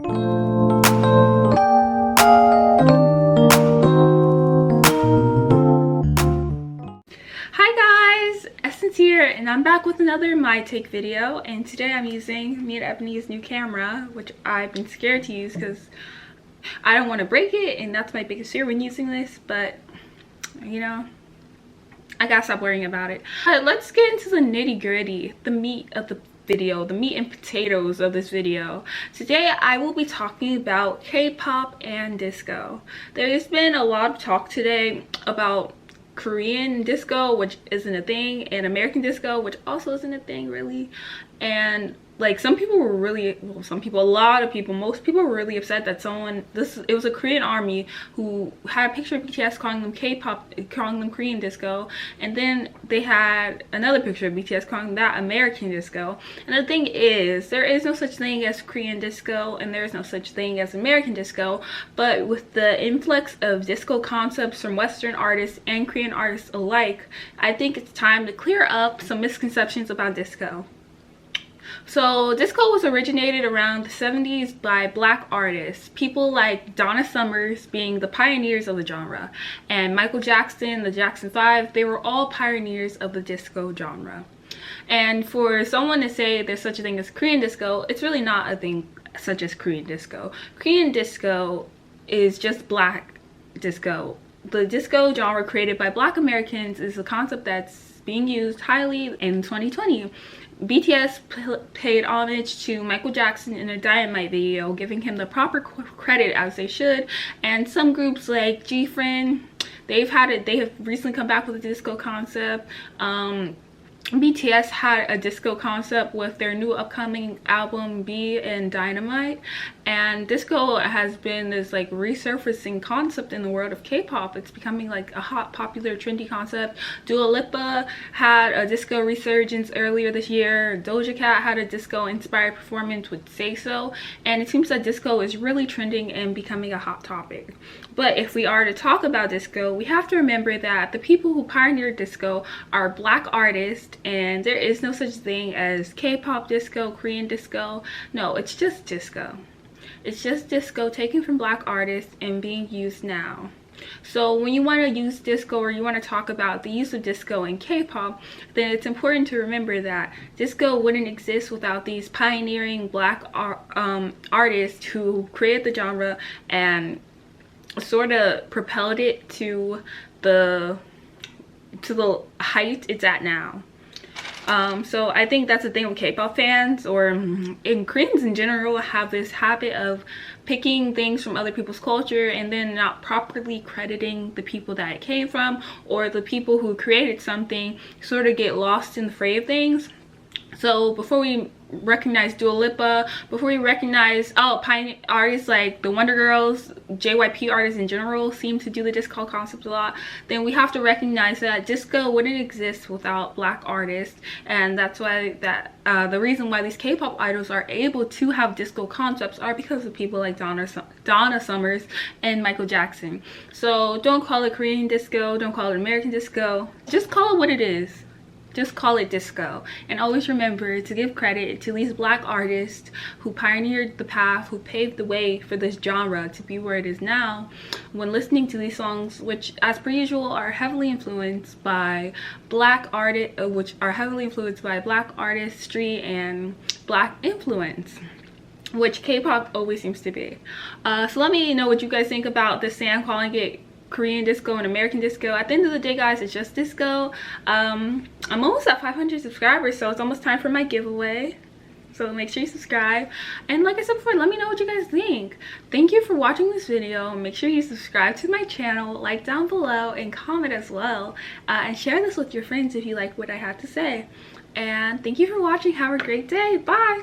Hi guys, Essence here, and I'm back with another My Take video. And today I'm using me and Ebony's new camera, which I've been scared to use because I don't want to break it, and that's my biggest fear when using this. But you know, I gotta stop worrying about it. But let's get into the nitty-gritty, the meat of the video, the meat and potatoes of this video. Today I will be talking about K-pop and disco. There's been a lot of talk today about Korean disco, which isn't a thing, and American disco, which also isn't a thing really. And like, some people were really, well, some people, a lot of people, most people were really upset that it was a Korean army who had a picture of BTS calling them K-pop, calling them Korean disco, and then they had another picture of BTS calling that American disco. And the thing is, there is no such thing as Korean disco, and there is no such thing as American disco. But with the influx of disco concepts from Western artists and Korean artists alike, I think it's time to clear up some misconceptions about disco. So disco was originated around the 70s by black artists, people like Donna Summers being the pioneers of the genre, and Michael Jackson, the Jackson 5, they were all pioneers of the disco genre. And for someone to say there's such a thing as Korean disco, it's really not a thing such as Korean disco. Korean disco is just black disco. The disco genre created by black Americans is a concept that's being used highly in 2020. BTS paid homage to Michael Jackson in a Dynamite video, giving him the proper credit as they should. And some groups like G-Friend, they have recently come back with a disco concept. BTS had a disco concept with their new upcoming album B and Dynamite, and disco has been this like resurfacing concept in the world of K-pop. It's becoming like a hot, popular, trendy concept. Dua Lipa had a disco resurgence earlier this year. Doja Cat had a disco inspired performance with Say So, and it seems that disco is really trending and becoming a hot topic. But if we are to talk about disco, we have to remember that the people who pioneered disco are black artists, and there is no such thing as K-pop disco, Korean disco. No, it's just disco. It's just disco taken from black artists and being used now. So when you want to use disco, or you want to talk about the use of disco in K-pop, then it's important to remember that disco wouldn't exist without these pioneering black artists who created the genre and sort of propelled it to the height it's at now. So I think that's the thing with K-pop fans, or in Koreans in general, have this habit of picking things from other people's culture and then not properly crediting the people that it came from, or the people who created something sort of get lost in the fray of things. So before we recognize Dua Lipa, before we recognize pioneer artists like the wondergirls, JYP artists in general seem to do the disco concept a lot, then we have to recognize that disco wouldn't exist without black artists. And that's why the reason why these K-pop idols are able to have disco concepts are because of people like Donna Summers and Michael Jackson. So don't call it Korean disco, don't call it American disco, just call it what it is. Just call it disco. And always remember to give credit to these black artists who pioneered the path, who paved the way for this genre to be where it is now, when listening to these songs, which as per usual are heavily influenced by black artistry and black influence, which K-pop always seems to be. So let me know what you guys think about this thing I'm calling it Korean disco and American disco. At the end of the day, guys, it's just disco. I'm almost at 500 subscribers, so it's almost time for my giveaway. So make sure you subscribe, and like I said before, let me know what you guys think. Thank you for watching this video. Make sure you subscribe to my channel, like down below, and comment as well, and share this with your friends if you like what I have to say. And thank you for watching. Have a great day. Bye.